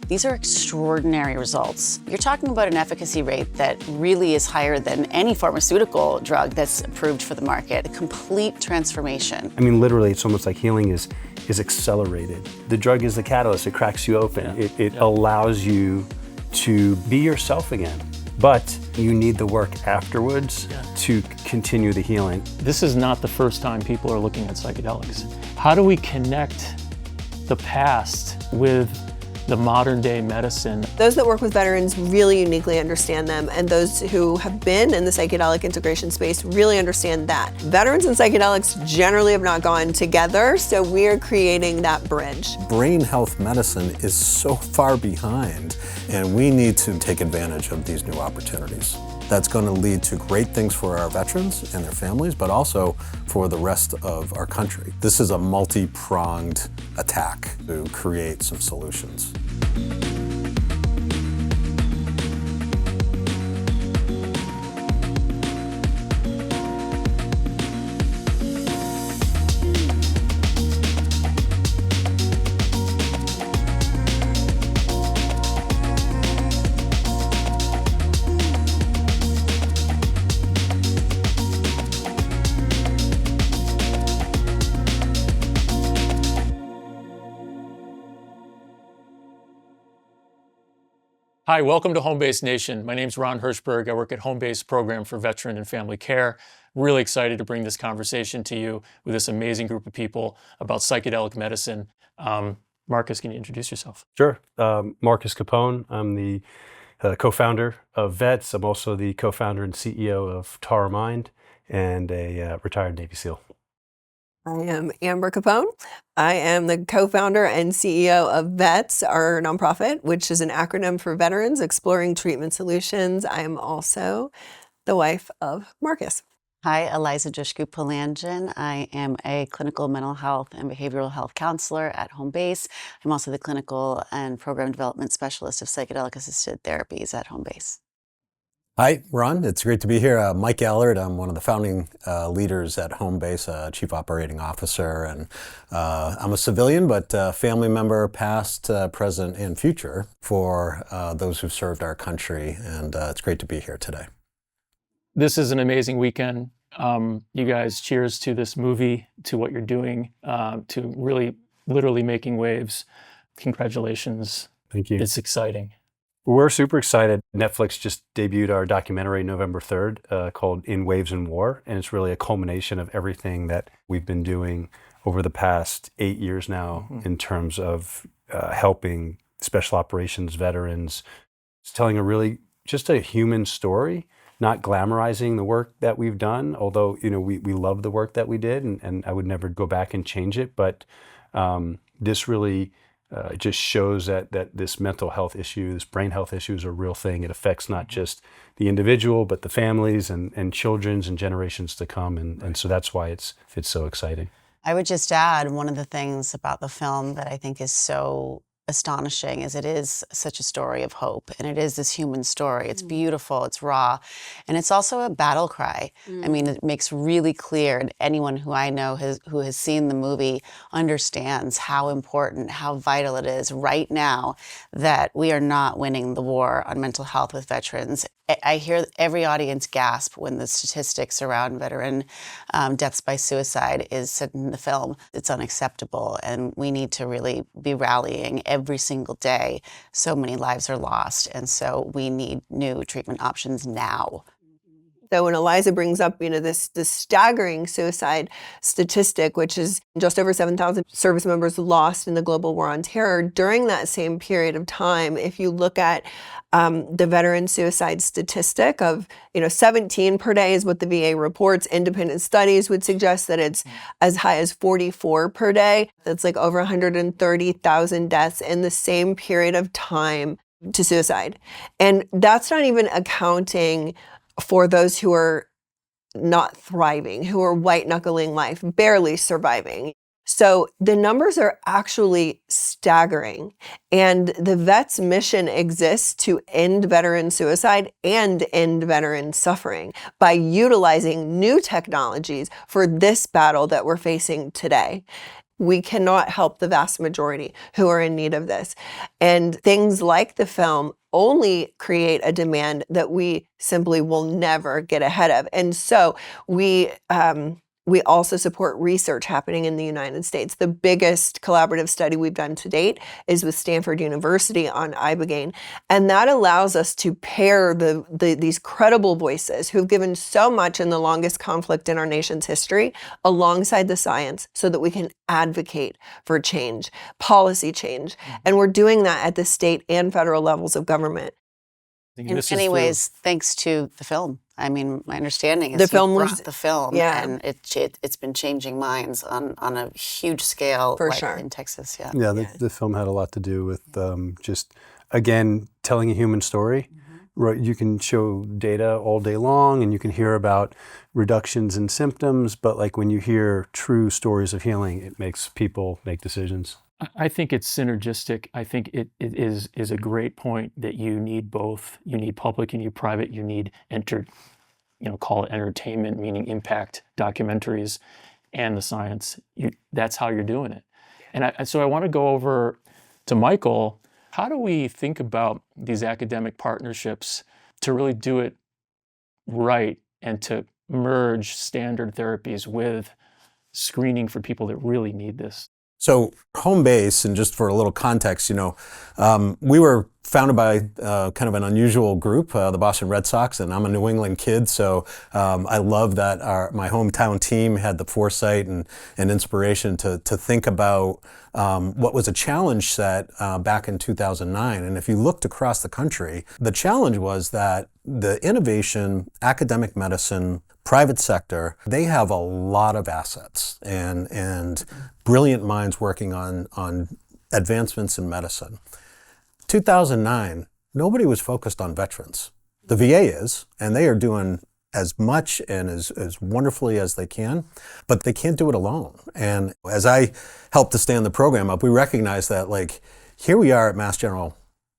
These are extraordinary results. You're talking about an efficacy rate that really is higher than any pharmaceutical drug that's approved for the market. A complete transformation. I mean, literally, it's almost like healing is accelerated. The drug is the catalyst. It cracks you open. Yeah. It allows you to be yourself again. But you need the work afterwards to continue the healing. This is not the first time people are looking at psychedelics. How do we connect the past with the modern day medicine? Those that work with veterans really uniquely understand them, and those who have been in the psychedelic integration space really understand that. Veterans and psychedelics generally have not gone together, so we're creating that bridge. Brain health medicine is so far behind, and we need to take advantage of these new opportunities. That's going to lead to great things for our veterans and their families, but also for the rest of our country. This is a multi-pronged attack to create some solutions. Hi, welcome to Homebase Nation. My name's Ron Hirschberg. I work at Homebase Program for Veteran and Family Care. Really excited to bring this conversation to you with this amazing group of people about psychedelic medicine. Marcus, can you introduce yourself? Sure. Marcus Capone. I'm the co-founder of VETS. I'm also the co-founder and CEO of Tara Mind and a retired Navy SEAL. I am Amber Capone. I am the co-founder and CEO of VETS, our nonprofit, which is an acronym for Veterans Exploring Treatment Solutions. I am also the wife of Marcus. Hi, Eliza Dushku Palandjian. I am a clinical mental health and behavioral health counselor at Homebase. I'm also the clinical and program development specialist of psychedelic-assisted therapies at Homebase. Hi, Ron. It's great to be here. Mike Allard. I'm one of the founding leaders at Homebase, Chief Operating Officer, and I'm a civilian, but family member, past, present, and future for those who've served our country, and it's great to be here today. This is an amazing weekend. You guys, cheers to this movie, to what you're doing, to really, literally making waves. Congratulations. Thank you. It's exciting. We're super excited. Netflix just debuted our documentary November 3rd called In Waves and War, and it's really a culmination of everything that we've been doing over the past 8 years now in terms of helping special operations veterans. It's telling a really just a human story, not glamorizing the work that we've done, although we love the work that we did, and I would never go back and change it, but this really it just shows that this mental health issue, this brain health issue is a real thing. It affects not just the individual, but the families and children's and generations to come. And so that's why it's so exciting. I would just add, one of the things about the film that I think is so astonishing is it is such a story of hope, and it is this human story. It's beautiful, it's raw, and it's also a battle cry. I mean, it makes really clear, and anyone who I know who has seen the movie understands how important, how vital it is right now that we are not winning the war on mental health with veterans. I hear every audience gasp when the statistics around veteran deaths by suicide is said in the film. It's unacceptable, and we need to really be rallying every single day. So many lives are lost, and so we need new treatment options now. So when Eliza brings up, this staggering suicide statistic, which is just over 7,000 service members lost in the global war on terror, during that same period of time, if you look at the veteran suicide statistic of 17 per day is what the VA reports. Independent studies would suggest that it's as high as 44 per day. That's like over 130,000 deaths in the same period of time to suicide. And that's not even accounting for those who are not thriving, who are white-knuckling life, barely surviving. So the numbers are actually staggering. And the VETS mission exists to end veteran suicide and end veteran suffering by utilizing new technologies for this battle that we're facing today. We cannot help the vast majority who are in need of this. And things like the film only create a demand that we simply will never get ahead of. And so we also support research happening in the United States. The biggest collaborative study we've done to date is with Stanford University on ibogaine. And that allows us to pair these credible voices who've given so much in the longest conflict in our nation's history alongside the science so that we can advocate for change, policy change. And we're doing that at the state and federal levels of government. In many ways, thanks to the film. I mean, my understanding is The film you was- brought the film, yeah. and it's been changing minds on a huge scale, For like sure. in Texas. Yeah. Yeah, the film had a lot to do with just, again, telling a human story. Right, you can show data all day long and you can hear about reductions in symptoms, but like when you hear true stories of healing, it makes people make decisions. I think it's synergistic. I think it is a great point that you need both. You need public, you need private, you need call it entertainment, meaning impact documentaries, and the science. That's how you're doing it. And so I want to go over to Michael. How do we think about these academic partnerships to really do it right and to merge standard therapies with screening for people that really need this? So home base, and just for a little context, we were founded by kind of an unusual group, the Boston Red Sox, and I'm a New England kid, so I love that my hometown team had the foresight and inspiration to think about what was a challenge set back in 2009. And if you looked across the country, the challenge was that the innovation, academic medicine, private sector, they have a lot of assets and brilliant minds working on advancements in medicine. 2009, nobody was focused on veterans. The VA is, and they are doing as much and as wonderfully as they can, but they can't do it alone. And as I helped to stand the program up, we recognized that, like, here we are at Mass General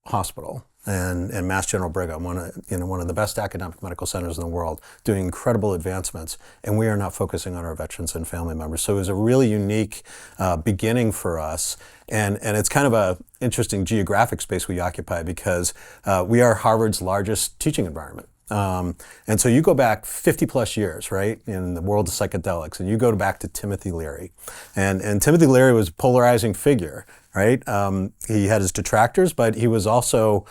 Hospital and Mass General Brigham, one of the best academic medical centers in the world, doing incredible advancements, and we are not focusing on our veterans and family members. So it was a really unique beginning for us, and it's kind of a interesting geographic space we occupy because we are Harvard's largest teaching environment. And so you go back 50 plus years, right, in the world of psychedelics, and you go back to Timothy Leary. And Timothy Leary was a polarizing figure, right? He had his detractors, but he was also,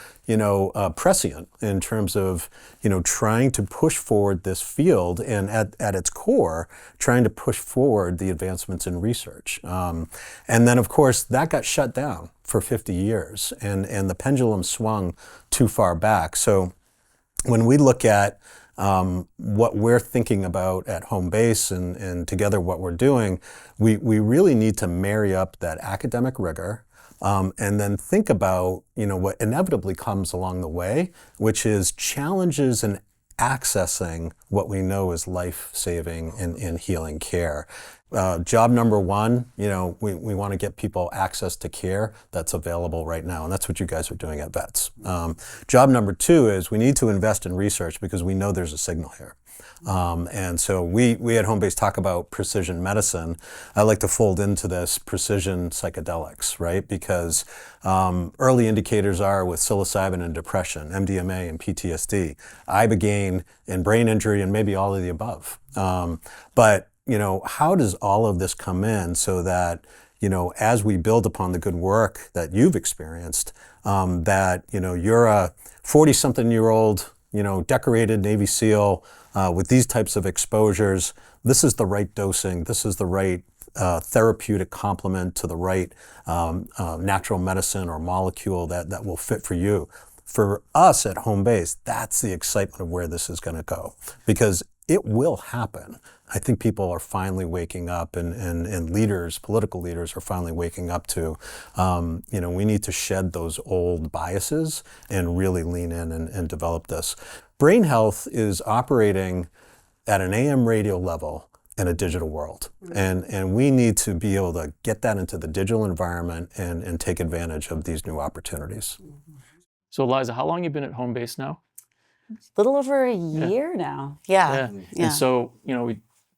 prescient in terms of, trying to push forward this field and at its core, trying to push forward the advancements in research. And then, of course, that got shut down for 50 years, and the pendulum swung too far back. So when we look at what we're thinking about at home base and together what we're doing, we really need to marry up that academic rigor and then think about what inevitably comes along the way, which is challenges in accessing what we know is life-saving and healing care. Job number one, we want to get people access to care that's available right now, and that's what you guys are doing at Vets. Job number two is we need to invest in research because we know there's a signal here. And so we at Homebase talk about precision medicine. I like to fold into this precision psychedelics, right? Because early indicators are with psilocybin and depression, MDMA and PTSD, ibogaine and brain injury, and maybe all of the above. But how does all of this come in so that, as we build upon the good work that you've experienced, that, you're a 40-something-year-old, decorated Navy SEAL with these types of exposures, this is the right dosing, this is the right therapeutic complement to the right natural medicine or molecule that will fit for you. For us at home base, that's the excitement of where this is going to go, because it will happen. I think people are finally waking up, and leaders, political leaders, are finally waking up to, we need to shed those old biases and really lean in and develop this. Brain health is operating at an AM radio level in a digital world. And we need to be able to get that into the digital environment and take advantage of these new opportunities. So Eliza, how long have you been at Homebase now? A little over a year now. Yeah. And so,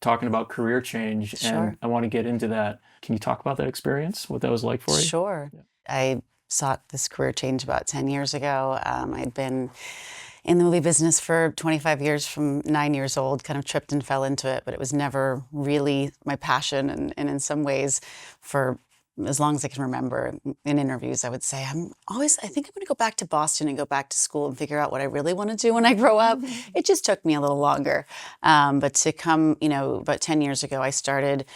talking about career change, Sure. and I want to get into that. Can you talk about that experience, what that was like for you? Sure. I sought this career change about 10 years ago. I'd been in the movie business for 25 years from 9 years old, kind of tripped and fell into it, but it was never really my passion. And in some ways, for as long as I can remember in interviews, I would say, I think I'm going to go back to Boston and go back to school and figure out what I really want to do when I grow up. It just took me a little longer. But to come, about 10 years ago, I started,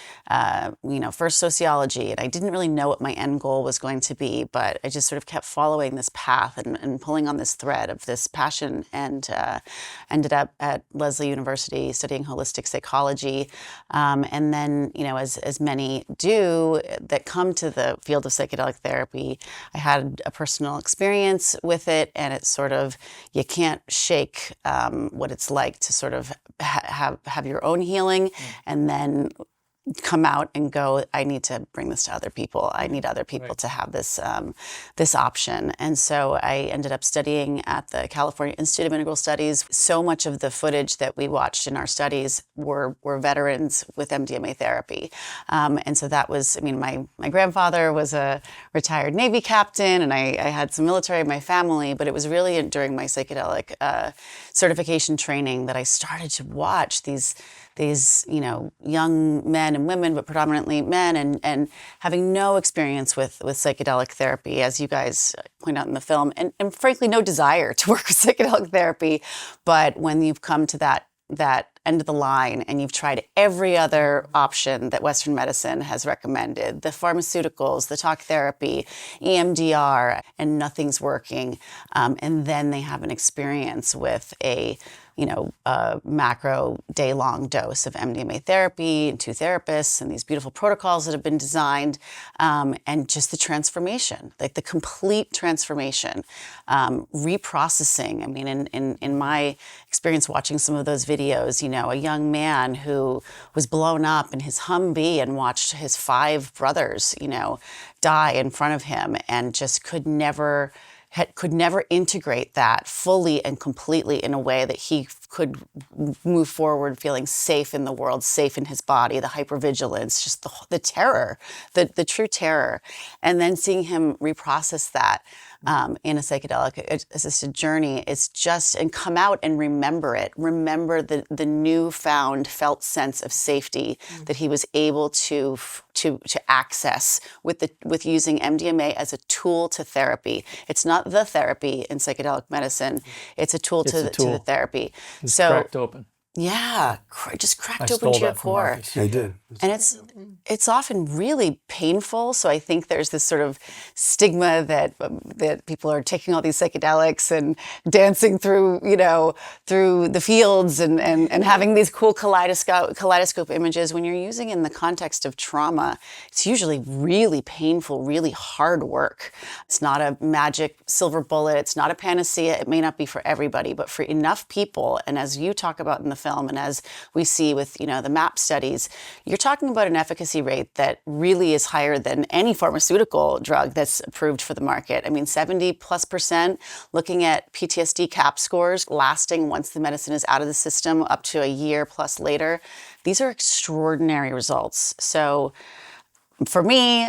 first sociology, and I didn't really know what my end goal was going to be, but I just sort of kept following this path and pulling on this thread of this passion, and ended up at Lesley University studying holistic psychology. And then, as many do that come to the field of psychedelic therapy, I had a personal experience with it, and it's sort of, you can't shake what it's like to sort of have your own healing, and then come out and go, I need to bring this to other people. I need other people to have this this option. And so I ended up studying at the California Institute of Integral Studies. So much of the footage that we watched in our studies were veterans with MDMA therapy. And so that was, my grandfather was a retired Navy captain, and I had some military in my family, but it was really during my psychedelic certification training that I started to watch these young men and women, but predominantly men, and having no experience with psychedelic therapy, as you guys point out in the film, and frankly, no desire to work with psychedelic therapy. But when you've come to that end of the line and you've tried every other option that Western medicine has recommended, the pharmaceuticals, the talk therapy, EMDR, and nothing's working, and then they have an experience with a macro day-long dose of MDMA therapy and 2 therapists and these beautiful protocols that have been designed, and just the transformation, like the complete transformation, reprocessing. In my experience watching some of those videos, a young man who was blown up in his Humvee and watched his 5 brothers, die in front of him, and just could never integrate that fully and completely in a way that he could move forward feeling safe in the world, safe in his body, the hypervigilance, just the terror, the true terror. And then seeing him reprocess that in a psychedelic-assisted journey is just, and come out and remember it. Remember the newfound felt sense of safety that he was able to access with using MDMA as a tool to therapy. It's not the therapy in psychedelic medicine. It's a tool to the therapy. It's cracked open. Yeah, just cracked I open stole to your that from core. Marcus. I did. And it's often really painful. So I think there's this sort of stigma that people are taking all these psychedelics and dancing through through the fields and having these cool kaleidoscope images. When you're using in the context of trauma, it's usually really painful, really hard work. It's not a magic silver bullet. It's not a panacea. It may not be for everybody, but for enough people, and as you talk about in the film, and as we see with the MAP studies, you're talking about an efficacy rate that really is higher than any pharmaceutical drug that's approved for the market. 70+%, looking at PTSD CAP scores lasting once the medicine is out of the system up to a year plus later. These are extraordinary results. So for me,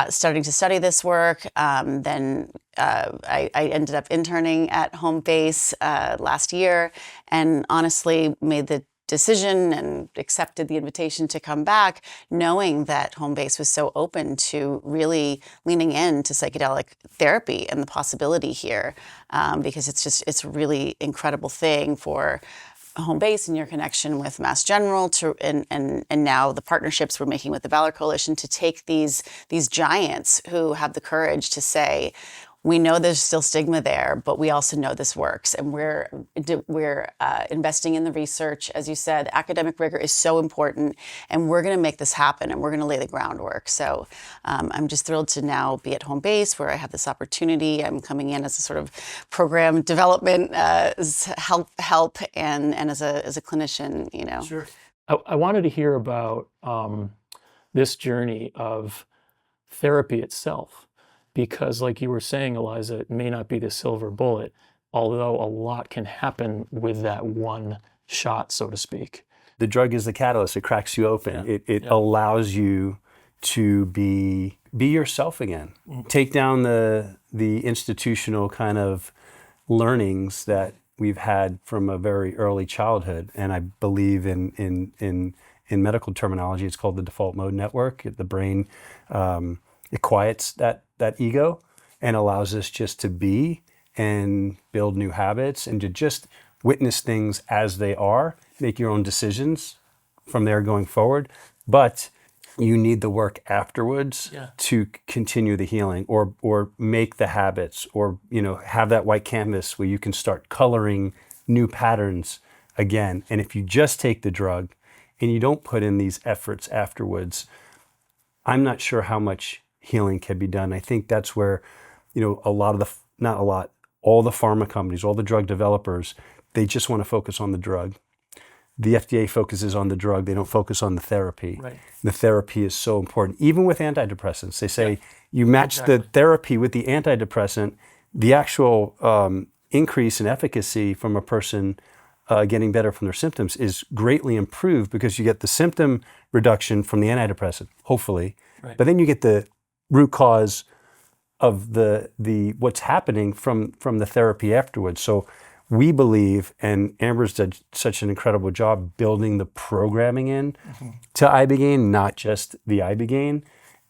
starting to study this work, then I ended up interning at Home Base last year, and honestly made the decision and accepted the invitation to come back, knowing that Home Base was so open to really leaning into psychedelic therapy and the possibility here, because it's a really incredible thing for Home Base and your connection with Mass General and now the partnerships we're making with the Valor Coalition to take these giants who have the courage to say, we know there's still stigma there, but we also know this works, and we're investing in the research. As you said, academic rigor is so important, and we're going to make this happen, and we're going to lay the groundwork. So I'm just thrilled to now be at Home Base, where I have this opportunity. I'm coming in as a sort of program development help, and as a clinician. Sure. I wanted to hear about this journey of therapy itself. Because like you were saying, Eliza, it may not be the silver bullet, although a lot can happen with that one shot, so to speak. The drug is the catalyst. It cracks you open. Yeah. It allows you to be yourself again. Take down the institutional kind of learnings that we've had from a very early childhood. And I believe in medical terminology, it's called the default mode network. The brain, it quiets that ego and allows us just to be and build new habits and to just witness things as they are, make your own decisions from there going forward. But you need the work afterwards to continue the healing or make the habits or, have that white canvas where you can start coloring new patterns again. And if you just take the drug and you don't put in these efforts afterwards, I'm not sure how much healing can be done. I think that's where, all the pharma companies, all the drug developers, they just want to focus on the drug. The FDA focuses on the drug. They don't focus on the therapy. Right. The therapy is so important. Even with antidepressants, they say you match the therapy with the antidepressant, the actual increase in efficacy from a person getting better from their symptoms is greatly improved because you get the symptom reduction from the antidepressant, hopefully. Right. But then you get the root cause of the what's happening from the therapy afterwards. So we believe, and Amber's did such an incredible job building the programming in to ibogaine, not just the ibogaine.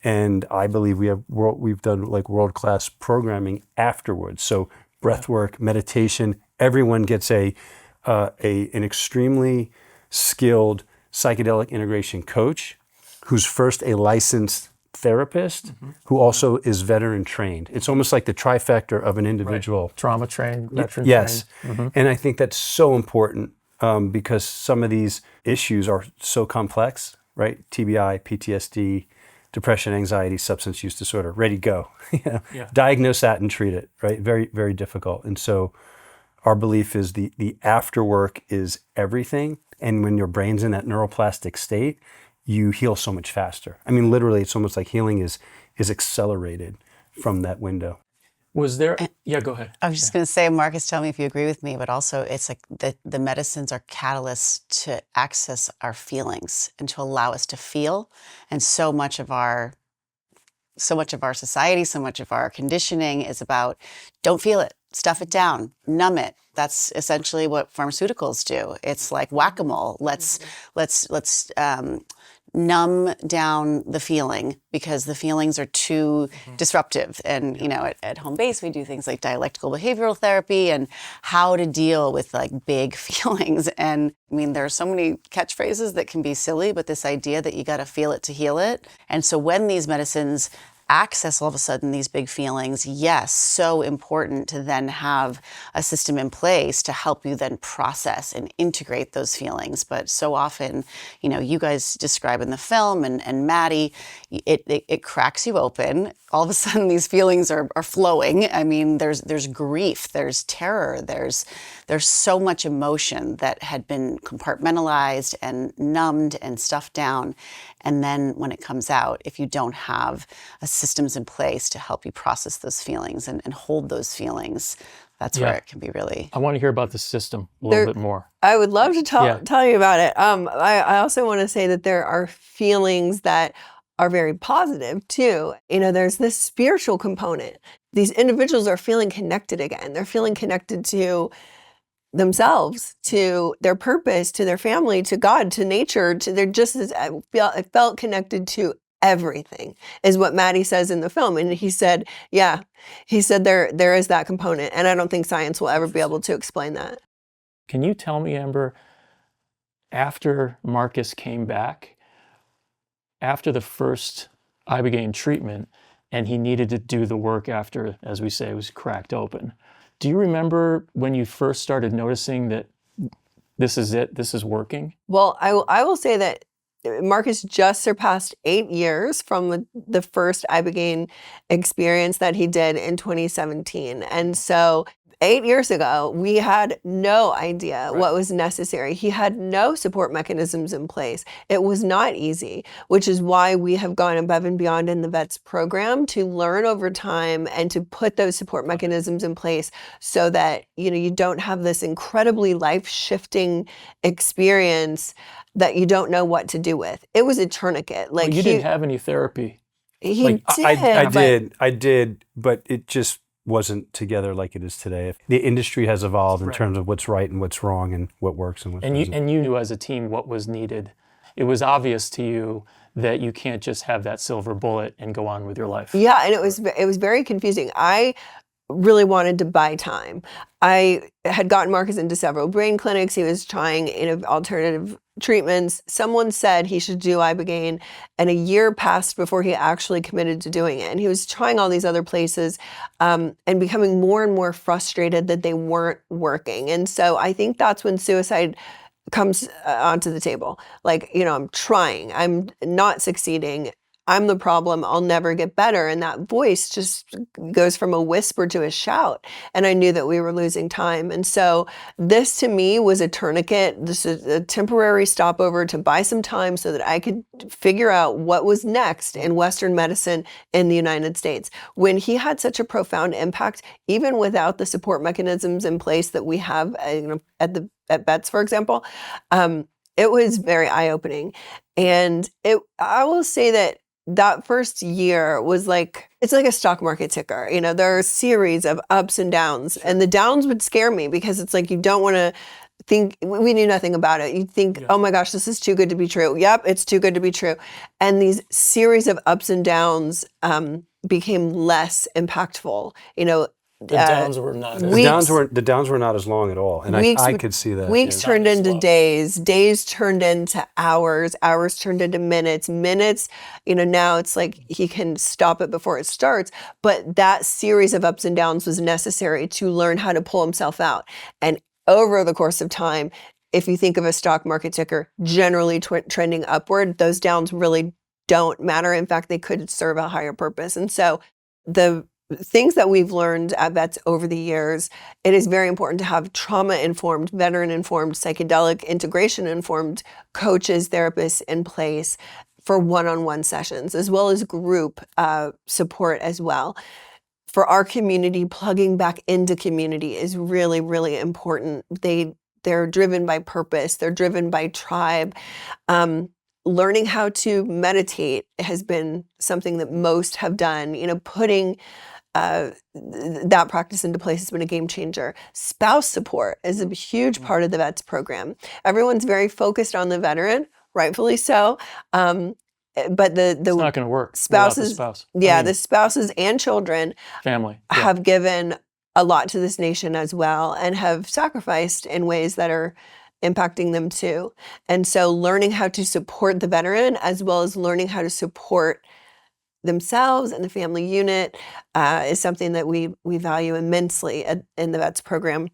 And I believe we've done like world-class programming afterwards. So breath work, meditation, everyone gets an extremely skilled psychedelic integration coach who's first a licensed therapist who also is veteran trained. It's almost like the trifecta of an individual. Right. Trauma trained, veteran yes. trained. And I think that's so important because some of these issues are so complex, right? TBI, PTSD, depression, anxiety, substance use disorder, ready to go. Diagnose that and treat it, right? Very, very difficult. And so our belief is the after work is everything. And when your brain's in that neuroplastic state, you heal so much faster. I mean, literally, it's almost like healing is accelerated from that window. Was there? Yeah, go ahead. I was just going to say, Marcus, tell me if you agree with me, but also it's like the medicines are catalysts to access our feelings and to allow us to feel. And so much of our society, so much of our conditioning is about don't feel it, stuff it down, numb it. That's essentially what pharmaceuticals do. It's like whack-a-mole. Let's numb down the feeling because the feelings are too disruptive. And, at home base, we do things like dialectical behavioral therapy and how to deal with like big feelings. And I mean, there are so many catchphrases that can be silly, but this idea that you got to feel it to heal it. And so when these medicines access all of a sudden these big feelings, yes, so important to then have a system in place to help you then process and integrate those feelings. But so often, you guys describe in the film and Maddie, it cracks you open. All of a sudden these feelings are flowing. I mean, there's grief, there's terror, there's so much emotion that had been compartmentalized and numbed and stuffed down. And then when it comes out, if you don't have systems in place to help you process those feelings and hold those feelings, that's where it can be really... I want to hear about the system a little bit more. I would love to tell you about it. I also want to say that there are feelings that are very positive too. There's this spiritual component. These individuals are feeling connected again. They're feeling connected to themselves, to their purpose, to their family, to God, to nature, I felt connected to everything is what Maddie says in the film. And he said there is that component. And I don't think science will ever be able to explain that. Can you tell me, Amber, after Marcus came back, after the first ibogaine treatment, and he needed to do the work after, as we say, it was cracked open, do you remember when you first started noticing that this is it, this is working? Well, I will say that Marcus just surpassed 8 years from the first ibogaine experience that he did in 2017. And so 8 years ago, we had no idea what was necessary. He had no support mechanisms in place. It was not easy, which is why we have gone above and beyond in the VETS program to learn over time and to put those support mechanisms in place so that, you don't have this incredibly life-shifting experience that you don't know what to do with. It was a tourniquet. Like you didn't have any therapy. He I did, but it just wasn't together like it is today. The industry has evolved in terms of what's right and what's wrong and what works and what doesn't. And you knew as a team what was needed. It was obvious to you that you can't just have that silver bullet and go on with your life. Yeah, and it was very confusing. I really wanted to buy time. I had gotten Marcus into several brain clinics. He was trying alternative treatments. Someone said he should do Ibogaine, and a year passed before he actually committed to doing it. And he was trying all these other places and becoming more and more frustrated that they weren't working. And so I think that's when suicide comes onto the table. Like, I'm trying, I'm not succeeding. I'm the problem, I'll never get better. And that voice just goes from a whisper to a shout. And I knew that we were losing time. And so this to me was a tourniquet. This is a temporary stopover to buy some time so that I could figure out what was next in Western medicine in the United States. When he had such a profound impact, even without the support mechanisms in place that we have at VETS, for example, it was very eye-opening. And I will say that first year was it's like a stock market ticker. There are a series of ups and downs, and the downs would scare me because it's like you don't want to think, we knew nothing about it. You think, oh my gosh, this is too good to be true. Yep, it's too good to be true. And these series of ups and downs became less impactful. The downs were not. The downs were not as long at all, and I could see that. Weeks turned into days turned into hours turned into minutes. Now it's like he can stop it before it starts. But that series of ups and downs was necessary to learn how to pull himself out. And over the course of time, if you think of a stock market ticker generally trending upward, those downs really don't matter. In fact, they could serve a higher purpose. And so the things that we've learned at VETS over the years, it is very important to have trauma-informed, veteran-informed, psychedelic integration-informed coaches, therapists in place for one-on-one sessions, as well as group support as well. For our community, plugging back into community is really, really important. They're driven by purpose. They're driven by tribe. Learning how to meditate has been something that most have done. Putting that practice into place has been a game changer. Spouse support is a huge part of the VETS program. Everyone's very focused on the veteran, rightfully so. But it's not going to work. Spouses, without the spouse. the spouses and children, family have given a lot to this nation as well, and have sacrificed in ways that are impacting them too. And so learning how to support the veteran as well as learning how to support themselves and the family unit is something that we value immensely in the VETS program.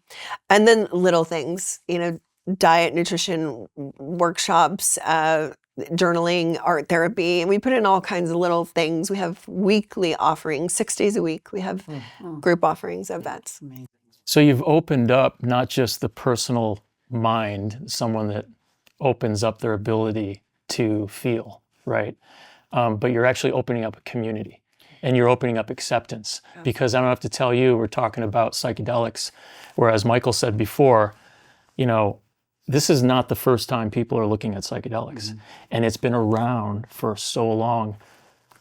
And then little things, diet, nutrition, workshops, journaling, art therapy, and we put in all kinds of little things. We have weekly offerings, 6 days a week. We have group offerings of VETS. So you've opened up not just the personal mind, someone that opens up their ability to feel, right? But you're actually opening up a community, and you're opening up acceptance. Because I don't have to tell you, we're talking about psychedelics, whereas Michael said before, this is not the first time people are looking at psychedelics. And it's been around for so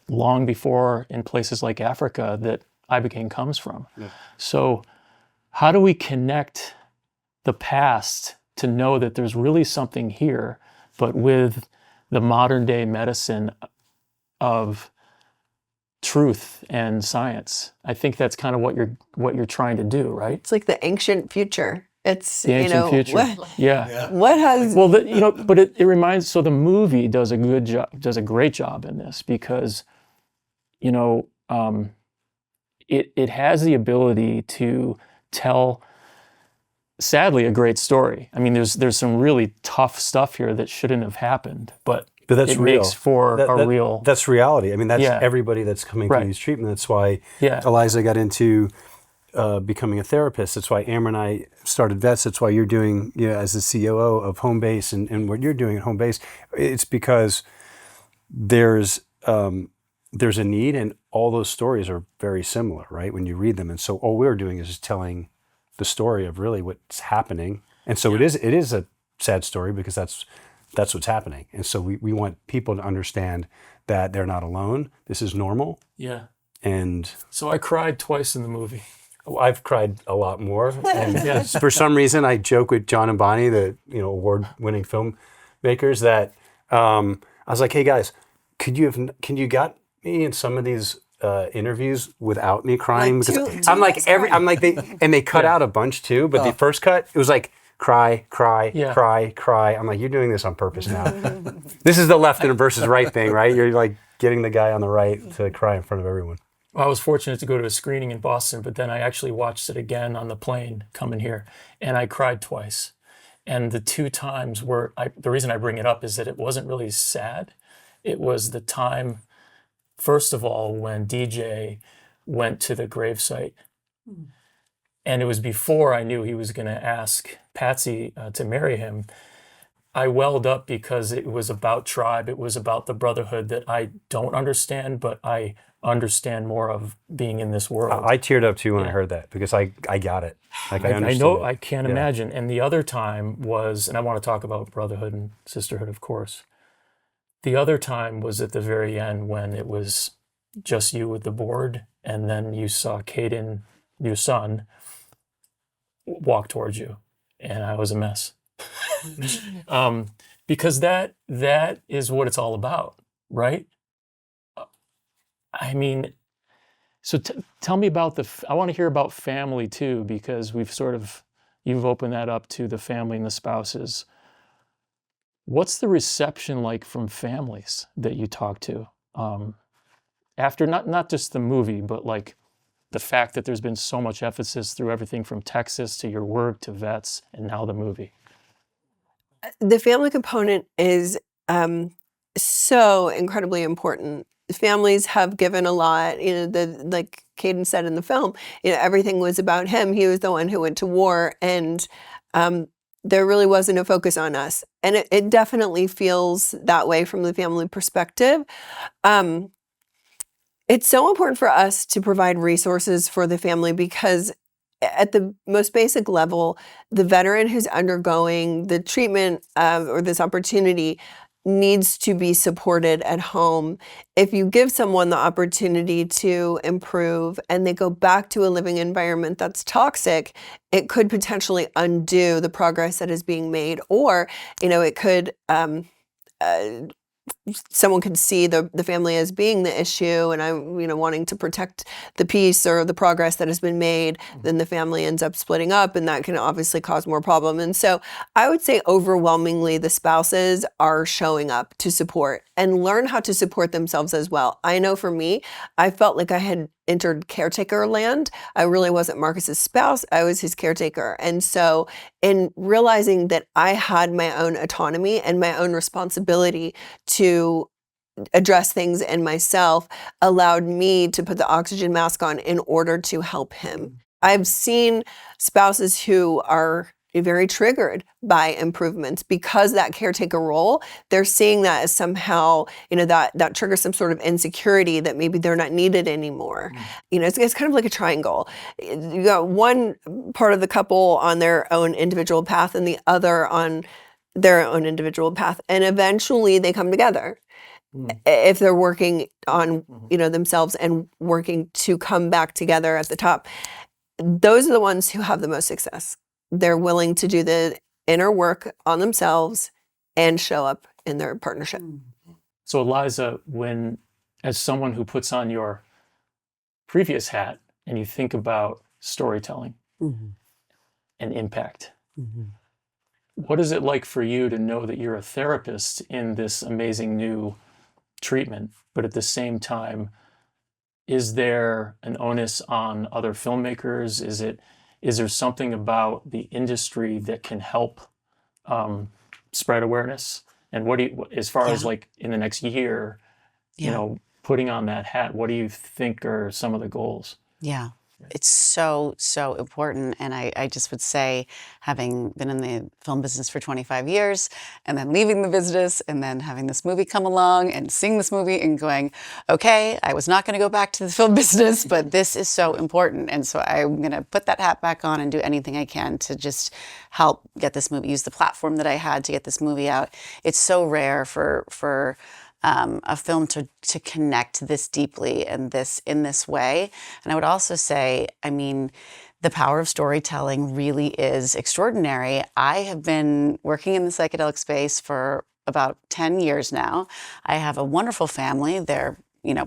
long before in places like Africa that Ibogaine comes from. Yeah. So how do we connect the past to know that there's really something here, but with the modern day medicine of truth and science? I think that's kind of what you're trying to do, right? It's like the ancient future. It's the ancient future. What has but it reminds. So the movie does a great job in this because, it has the ability to tell, sadly, a great story. I mean, there's some really tough stuff here that shouldn't have happened, but that's real. Makes for a real. That's reality. I mean, that's everybody that's coming through these treatments. That's why Eliza got into becoming a therapist. That's why Amber and I started Vets. That's why you're doing, as the COO of Homebase and what you're doing at Homebase. It's because there's a need, and all those stories are very similar, right? When you read them, and so all we're doing is just telling the story of really what's happening. And so it is a sad story because that's what's happening. And so we want people to understand that they're not alone. This is normal. Yeah. And so I cried twice in the movie. I've cried a lot more. And for some reason, I joke with John and Bonnie, the award-winning filmmakers, that I was like, "Hey guys, can you got me in some of these interviews without me crying?" Like because I'm like they cut out a bunch too, but the first cut it was like cry, cry. I'm like, you're doing this on purpose now. This is the left versus right thing, right? You're like getting the guy on the right to cry in front of everyone. Well, I was fortunate to go to a screening in Boston, but then I actually watched it again on the plane coming here, and I cried twice. And the two times the reason I bring it up is that it wasn't really sad. It was the time, first of all, when DJ went to the gravesite. And it was before I knew he was going to ask Patsy to marry him. I welled up because it was about tribe. It was about the brotherhood that I don't understand, but I understand more of being in this world. I teared up too when I heard that because I got it. Like I understood. I know, it. I can't imagine. And the other time was, and I want to talk about brotherhood and sisterhood, of course. The other time was at the very end when it was just you with the board, and then you saw Caden, your son, walk towards you, and I was a mess. Because that is what it's all about, right? I mean, so tell me about I want to hear about family too, because you've opened that up to the family and the spouses. What's the reception like from families that you talk to after not just the movie, but like the fact that there's been so much emphasis through everything from Texas to your work to Vets and now the movie? The family component is so incredibly important. Families have given a lot. Like Caden said in the film, everything was about him. He was the one who went to war, and there really wasn't a focus on us. And it definitely feels that way from the family perspective. It's so important for us to provide resources for the family because at the most basic level, the veteran who's undergoing the treatment or this opportunity needs to be supported at home. If you give someone the opportunity to improve and they go back to a living environment that's toxic, it could potentially undo the progress that is being made, or it could someone could see the family as being the issue, and I'm wanting to protect the peace or the progress that has been made. Then the family ends up splitting up, and that can obviously cause more problem. And so I would say overwhelmingly the spouses are showing up to support and learn how to support themselves as well. I know for me, I felt like I had entered caretaker land. I really wasn't Marcus's spouse. I was his caretaker. And so in realizing that I had my own autonomy and my own responsibility to address things in myself allowed me to put the oxygen mask on in order to help him. I've seen spouses who are very triggered by improvements because that caretaker role, they're seeing that as somehow, that triggers some sort of insecurity that maybe they're not needed anymore. It's kind of like a triangle. You got one part of the couple on their own individual path and the other on their own individual path. And eventually they come together. If they're working on, themselves and working to come back together at the top. Those are the ones who have the most success. They're willing to do the inner work on themselves and show up in their partnership. So Eliza, as someone who puts on your previous hat and you think about storytelling and impact, what is it like for you to know that you're a therapist in this amazing new treatment, but at the same time, is there an onus on other filmmakers? Is there something about the industry that can help spread awareness? And what do you, as far as like in the next year, putting on that hat, what do you think are some of the goals? Yeah. It's so, so important. And I just would say, having been in the film business for 25 years and then leaving the business and then having this movie come along and seeing this movie and going, okay, I was not going to go back to the film business, but this is so important. And so I'm going to put that hat back on and do anything I can to just help get this movie, use the platform that I had to get this movie out. It's so rare for a film to connect this deeply and in this way. And I would also say, I mean, the power of storytelling really is extraordinary. I have been working in the psychedelic space for about 10 years now. I have a wonderful family. They're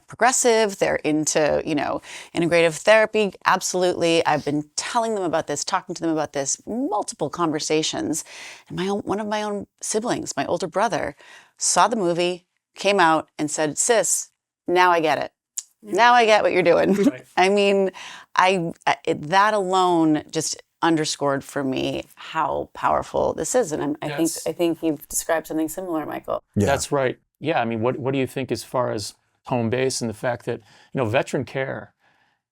progressive. They're into, integrative therapy. Absolutely. I've been telling them about this, talking to them about this, multiple conversations. And one of my own siblings, my older brother, saw the movie, came out and said, sis, now I get it. Now I get what you're doing. Right. I mean, that alone just underscored for me how powerful this is. And I think you've described something similar, Michael. Yeah. That's right. Yeah. I mean, what do you think as far as home base and the fact that, veteran care,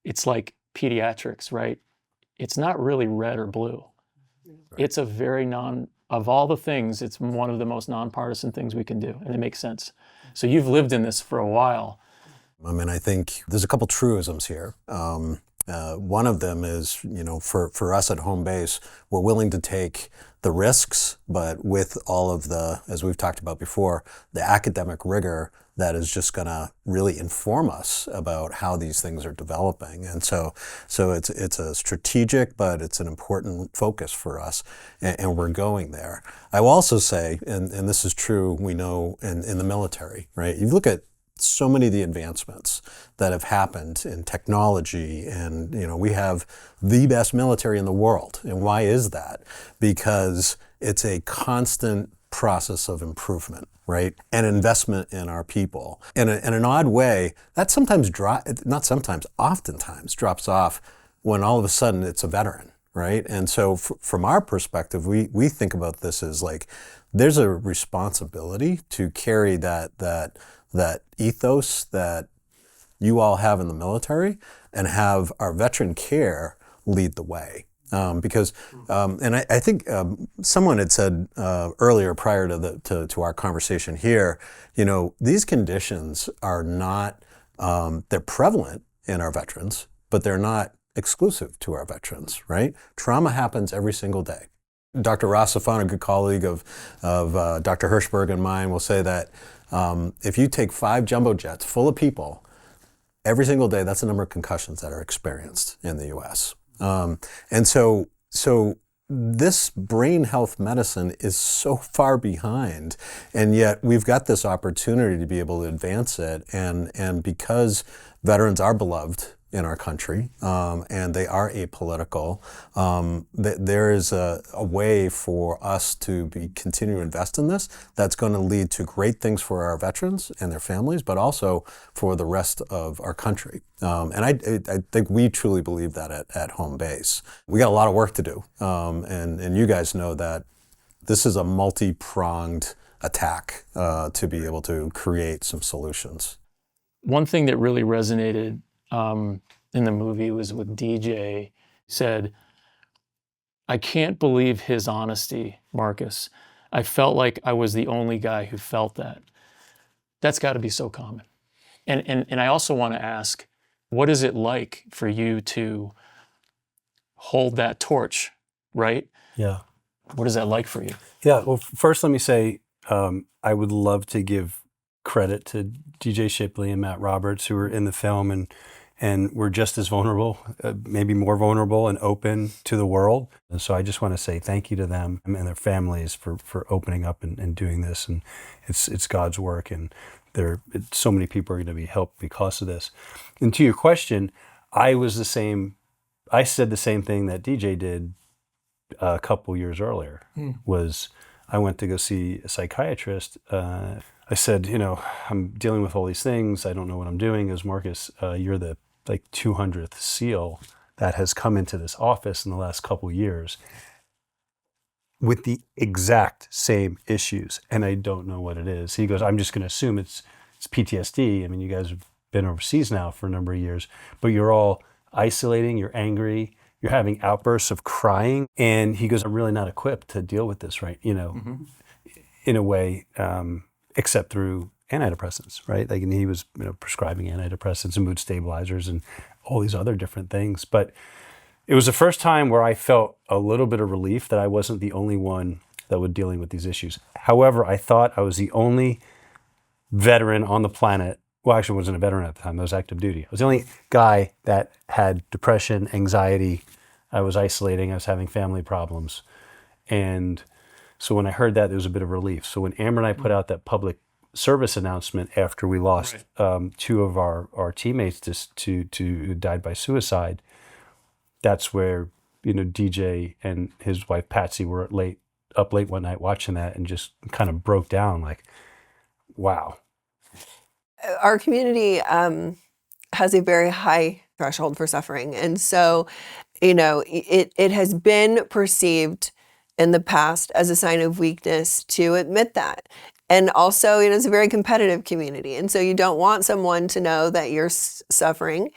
it's like pediatrics, right? It's not really red or blue. Right. It's a very of all the things, it's one of the most nonpartisan things we can do, and it makes sense. So you've lived in this for a while. I mean, I think there's a couple truisms here. One of them is, for us at home base, we're willing to take the risks, but with all of the, as we've talked about before, the academic rigor that is just going to really inform us about how these things are developing. And so it's a strategic, but it's an important focus for us, and we're going there. I will also say, and this is true, we know in the military, right? You look at so many of the advancements that have happened in technology, and we have the best military in the world. And why is that? Because it's a constant process of improvement, right? And investment in our people. In an odd way, that oftentimes drops off when all of a sudden it's a veteran, right? And so from our perspective, we think about this as like, there's a responsibility to carry that ethos that you all have in the military and have our veteran care lead the way. Because I think someone had said earlier, prior to our conversation here, these conditions are not, they're prevalent in our veterans, but they're not exclusive to our veterans, right? Trauma happens every single day. Dr. Rossafon, a good colleague of Dr. Hirschberg and mine, will say that if you take 5 jumbo jets full of people every single day, that's the number of concussions that are experienced in the U.S. And so this brain health medicine is so far behind, and yet we've got this opportunity to be able to advance it. And because veterans are beloved in our country, and they are apolitical, there is a way for us to continue to invest in this that's going to lead to great things for our veterans and their families, but also for the rest of our country. And I think we truly believe that at home base. We got a lot of work to do, and you guys know that this is a multi-pronged attack to be able to create some solutions. One thing that really resonated in the movie was with DJ. Said, I can't believe his honesty, Marcus. I felt like I was the only guy who felt that. That's got to be so common. And I also want to ask, what is it like for you to hold that torch, right? Yeah. What is that like for you? Yeah, well, first let me say, I would love to give credit to DJ Shipley and Matt Roberts, who were in the film and were just as vulnerable, maybe more vulnerable and open to the world. And so I just want to say thank you to them and their families for opening up and doing this. And it's God's work, and so many people are going to be helped because of this. And to your question, I said the same thing that DJ did a couple years earlier. Was I went to go see a psychiatrist. I said, I'm dealing with all these things. I don't know what I'm doing. As Marcus, you're the 200th SEAL that has come into this office in the last couple of years with the exact same issues, and I don't know what it is. He goes, I'm just going to assume it's PTSD. I mean, you guys have been overseas now for a number of years, but you're all isolating, you're angry, you're having outbursts of crying. And he goes, I'm really not equipped to deal with this, right? In a way, except through antidepressants, right? Like, and he was prescribing antidepressants and mood stabilizers and all these other different things. But it was the first time where I felt a little bit of relief that I wasn't the only one that was dealing with these issues. However, I thought I was the only veteran on the planet. Well, actually, I wasn't a veteran at the time. I was active duty. I was the only guy that had depression, anxiety. I was isolating. I was having family problems. And so when I heard that, there was a bit of relief. So when Amber and I put out that public service announcement after we lost two of our teammates to who died by suicide, that's where DJ and his wife Patsy were up late one night watching that and just kind of broke down like, wow. Our community has a very high threshold for suffering. And so, it has been perceived in the past as a sign of weakness to admit that. And also, it's a very competitive community. And so you don't want someone to know that you're suffering.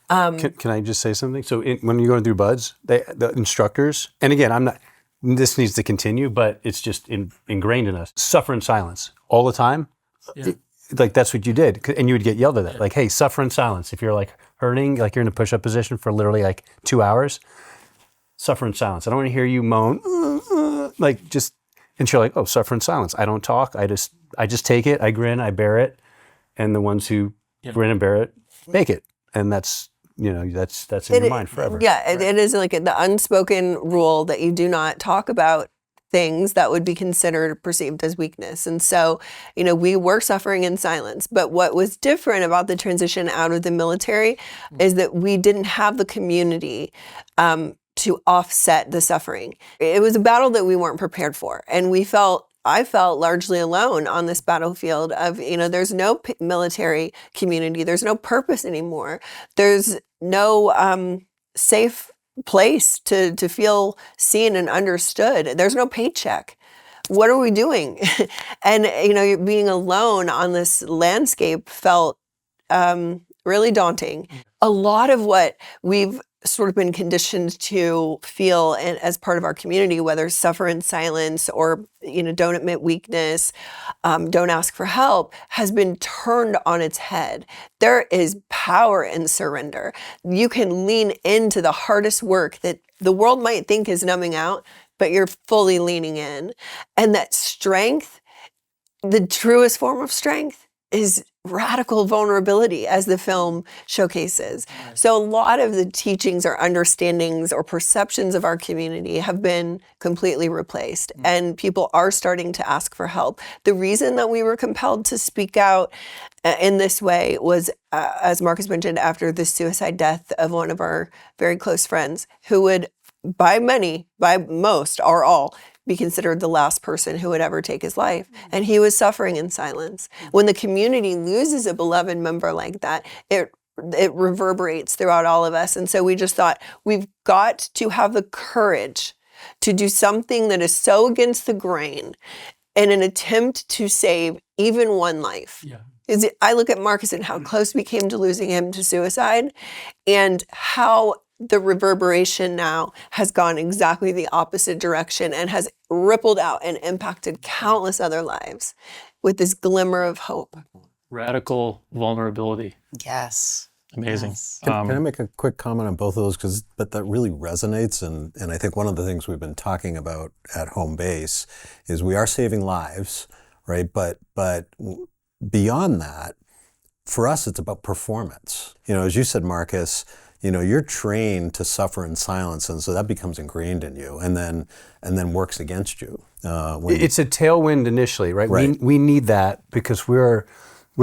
Can I just say something? So when you're going through BUDS, the instructors, and again, this needs to continue, but it's just ingrained in us, suffer in silence all the time. Yeah. Like that's what you did. And you would get yelled at that. Like, hey, suffer in silence. If you're like hurting, like you're in a push-up position for literally like 2 hours, suffer in silence. I don't want to hear you moan, like just, and you're like, oh, suffer in silence. I don't talk. I just take it. I grin. I bear it. And the ones who grin and bear it make it. And that's that's in your mind forever. Yeah, it is like the unspoken rule that you do not talk about things that would be considered perceived as weakness. And so, we were suffering in silence. But what was different about the transition out of the military is that we didn't have the community to offset the suffering. It was a battle that we weren't prepared for. And I felt largely alone on this battlefield of, there's no military community. There's no purpose anymore. There's no safe place to feel seen and understood. There's no paycheck. What are we doing? And, being alone on this landscape felt really daunting. A lot of what we've sort of been conditioned to feel as part of our community, whether suffer in silence or, don't admit weakness, don't ask for help, has been turned on its head. There is power in surrender. You can lean into the hardest work that the world might think is numbing out, but you're fully leaning in. And that strength, the truest form of strength, is radical vulnerability, as the film showcases. So a lot of the teachings or understandings or perceptions of our community have been completely replaced, and people are starting to ask for help. The reason that we were compelled to speak out in this way was, as Marcus mentioned, after the suicide death of one of our very close friends, who would, by most or all, be considered the last person who would ever take his life. And he was suffering in silence. When the community loses a beloved member like that, it reverberates throughout all of us. And so we just thought, we've got to have the courage to do something that is so against the grain in an attempt to save even one life. Yeah. I look at Marcus and how close we came to losing him to suicide, and how the reverberation now has gone exactly the opposite direction and has rippled out and impacted countless other lives with this glimmer of hope. Radical vulnerability. Yes. Amazing. Yes. Can I make a quick comment on both of those? But that really resonates. And I think one of the things we've been talking about at home base is we are saving lives, right? But beyond that, for us, it's about performance. As you said, Marcus, you're trained to suffer in silence, and so that becomes ingrained in you, and then works against you. It's a tailwind initially, right? We need that because we're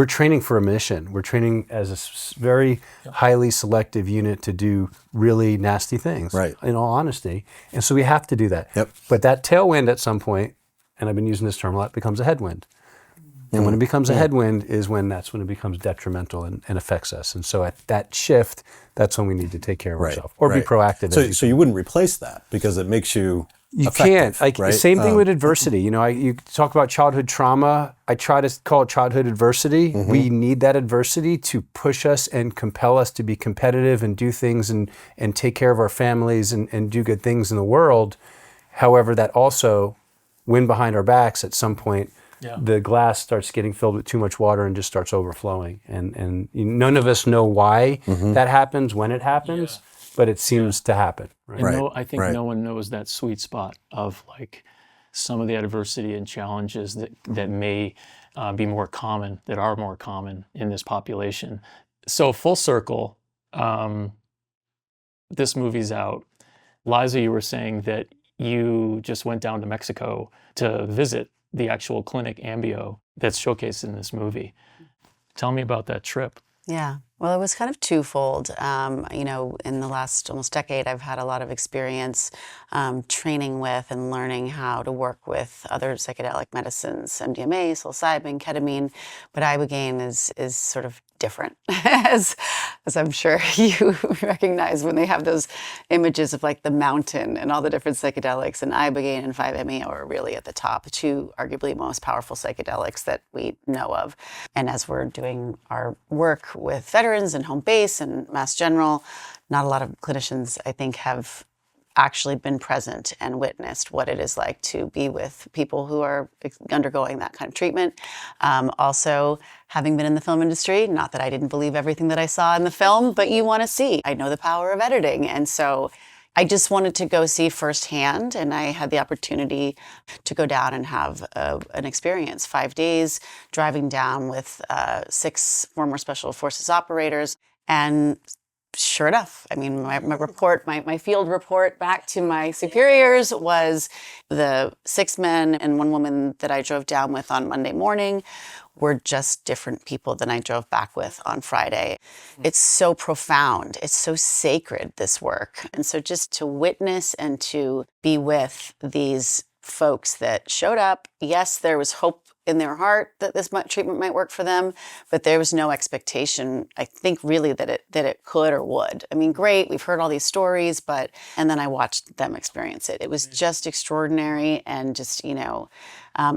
training for a mission. We're training as a very highly selective unit to do really nasty things, right? In all honesty, and so we have to do that. Yep. But that tailwind at some point, and I've been using this term a lot, becomes a headwind. And when it becomes a headwind is when it becomes detrimental and affects us. And so at that shift, that's when we need to take care of ourselves or be proactive. So you wouldn't replace that because it makes you You effective, can't. Like, right? same thing with adversity. You know, you talk about childhood trauma. I try to call it childhood adversity. We need that adversity to push us and compel us to be competitive and do things and take care of our families and do good things in the world. However, that also, wind behind our backs, at some point, the glass starts getting filled with too much water and just starts overflowing. And none of us know why that happens, when it happens, but it seems to happen. Right? And I think no one knows that sweet spot of like some of the adversity and challenges that may be more common, that are more common in this population. So full circle, this movie's out. Liza, you were saying that you just went down to Mexico to visit the actual clinic, Ambio, that's showcased in this movie. Tell me about that trip. Yeah. Well, it was kind of twofold. You know, in the last almost decade, I've had a lot of experience training with and learning how to work with other psychedelic medicines, MDMA, psilocybin, ketamine, but ibogaine is sort of different, as I'm sure you recognize when they have those images of like the mountain and all the different psychedelics, and ibogaine and 5-MeO are really at the top, two arguably most powerful psychedelics that we know of. And as we're doing our work with veterans and home base and Mass General, not a lot of clinicians, I think, have actually been present and witnessed what it is like to be with people who are undergoing that kind of treatment. Also, having been in the film industry, not that I didn't believe everything that I saw in the film, but you want to see. I know the power of editing. And so I just wanted to go see firsthand, and I had the opportunity to go down and have an experience. 5 days driving down with 6 former Special Forces operators, and sure enough, I mean, my report, my field report back to my superiors was the 6 men and 1 woman that I drove down with on Monday morning were just different people than I drove back with on Friday. It's so profound. It's so sacred, this work. And so just to witness and to be with these folks that showed up, yes, there was hope in their heart that this treatment might work for them, but there was no expectation, I think, really that it could or would. I mean, great, we've heard all these stories, and then I watched them experience it. It was just extraordinary, and just,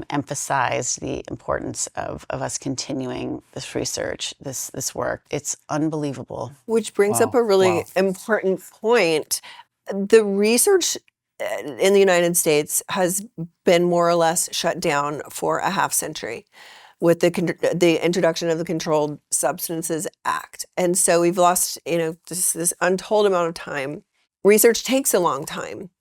emphasized the importance of us continuing this research, this work. It's unbelievable. Which brings up a really important point. The research in the United States has been more or less shut down for a half century with the introduction of the Controlled Substances Act. And so we've lost, this untold amount of time. Research takes a long time.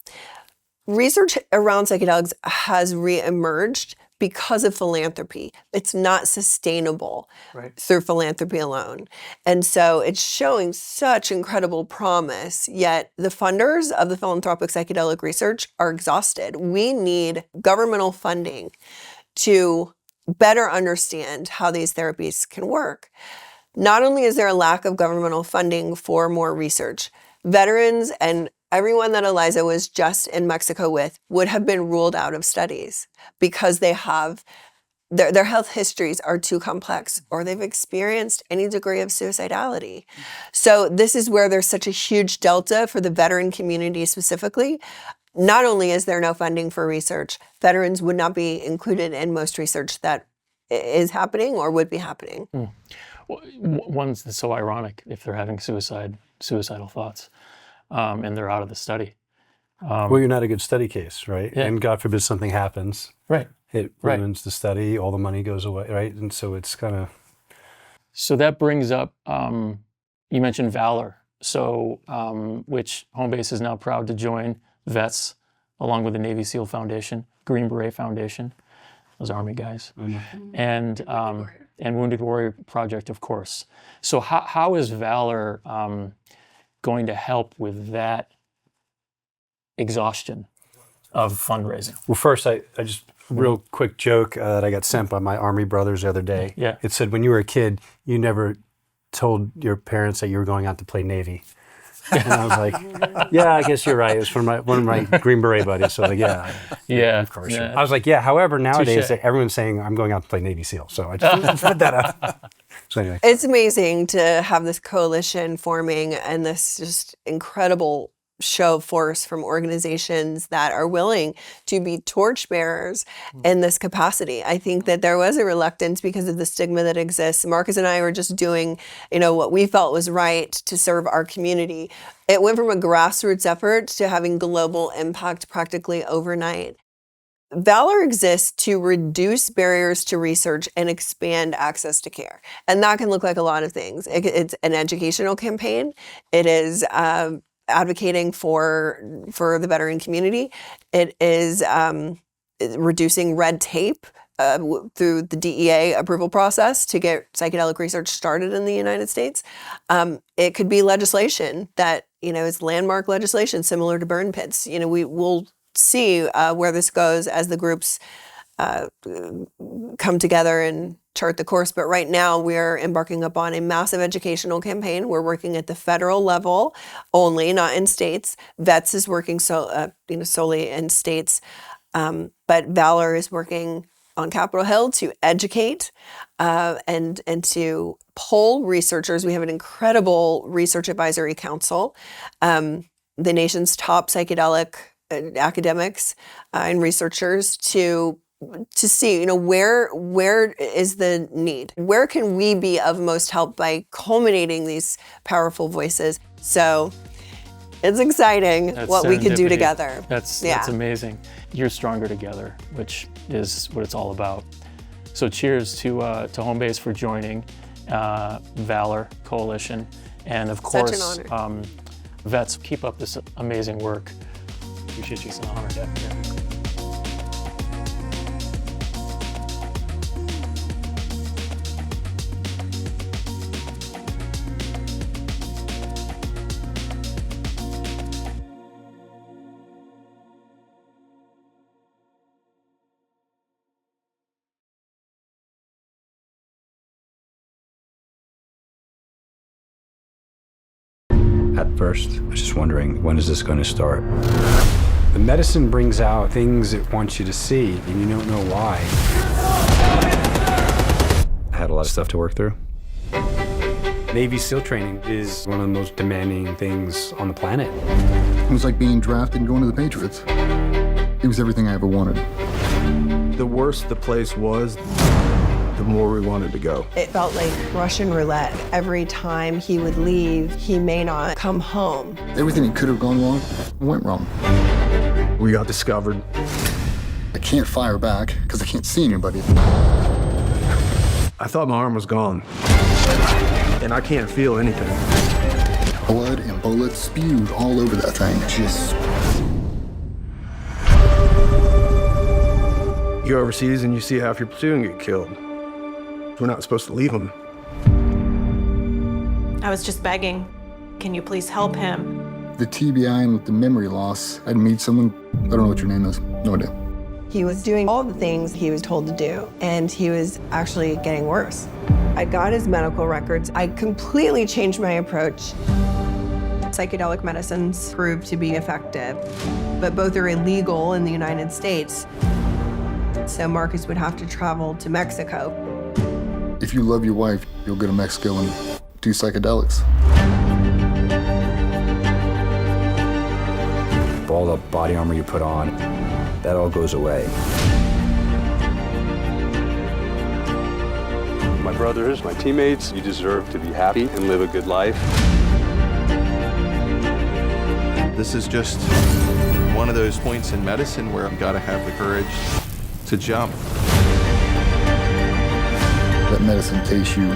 Research around psychedelics has reemerged because of philanthropy. It's not sustainable through philanthropy alone. And so it's showing such incredible promise, yet the funders of the philanthropic psychedelic research are exhausted. We need governmental funding to better understand how these therapies can work. Not only is there a lack of governmental funding for more research, veterans and everyone that Eliza was just in Mexico with would have been ruled out of studies because they have their health histories are too complex, or they've experienced any degree of suicidality. So this is where there's such a huge delta for the veteran community specifically. Not only is there no funding for research, veterans would not be included in most research that is happening or would be happening. Well, one's so ironic if they're having suicidal thoughts. And they're out of the study. Well, you're not a good study case, right? Yeah. And God forbid something happens. Right. It ruins the study, all the money goes away, right? And so it's kind of... So that brings up, you mentioned Valor, so which Home Base is now proud to join vets, along with the Navy SEAL Foundation, Green Beret Foundation, those Army guys, and Wounded Warrior Project, of course. So how is Valor going to help with that exhaustion of fundraising? Well, first, I just real quick joke that I got sent by my Army brothers the other day. Yeah. It said, when you were a kid, you never told your parents that you were going out to play Navy. And I was like, yeah, I guess you're right. It was from one of my Green Beret buddies. So like, yeah, of course. Yeah. I was like, yeah. However, nowadays Touché. everyone's saying I'm going out to play Navy SEAL. So I just put that up. So anyway, It's amazing to have this coalition forming and this just incredible show of force from organizations that are willing to be torchbearers in this capacity. I think that there was a reluctance because of the stigma that exists. Marcus and I were just doing, what we felt was right to serve our community. It went from a grassroots effort to having global impact practically overnight. Valor exists to reduce barriers to research and expand access to care. And that can look like a lot of things. It's an educational campaign. It is advocating for the veteran community. It is reducing red tape through the DEA approval process to get psychedelic research started in the United States. It could be legislation that, is landmark legislation similar to burn pits. We will see where this goes as the groups come together and chart the course. But right now we're embarking upon a massive educational campaign. We're working at the federal level only, not in states. VETS is working solely in states. But Valor is working on Capitol Hill to educate and to poll researchers. We have an incredible research advisory council. The nation's top psychedelic academics and researchers to see, where is the need? Where can we be of most help by culminating these powerful voices? So it's exciting what we can do together. That's amazing. You're stronger together, which is what it's all about. So cheers to Homebase for joining Valor Coalition. And of course, Such an honor. Vets, keep up this amazing work. Appreciate you, it's an honor to have you here. At first, I was just wondering, when is this going to start? The medicine brings out things it wants you to see, and you don't know why. I had a lot of stuff to work through. Navy SEAL training is one of the most demanding things on the planet. It was like being drafted and going to the Patriots. It was everything I ever wanted. The worse the place was, the more we wanted to go. It felt like Russian roulette. Every time he would leave, he may not come home. Everything that could have gone wrong went wrong. We got discovered. I can't fire back because I can't see anybody. I thought my arm was gone, and I can't feel anything. Blood and bullets spewed all over that thing. Just You go overseas and you see half your platoon get killed. We're not supposed to leave them. I was just begging. Can you please help him? the TBI and with the memory loss, I'd meet someone, I don't know what your name is, no idea. He was doing all the things he was told to do, and he was actually getting worse. I got his medical records. I completely changed my approach. Psychedelic medicines proved to be effective, but both are illegal in the United States. So Marcus would have to travel to Mexico. If you love your wife, you'll go to Mexico and do psychedelics. All the body armor you put on, that all goes away. My brothers, my teammates, you deserve to be happy and live a good life. This is just one of those points in medicine where I've got to have the courage to jump. That medicine takes you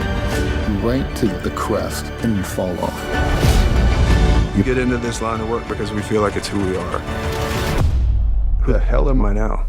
right to the crest and you fall off. You get into this line of work because we feel like it's who we are. Who the hell am I now?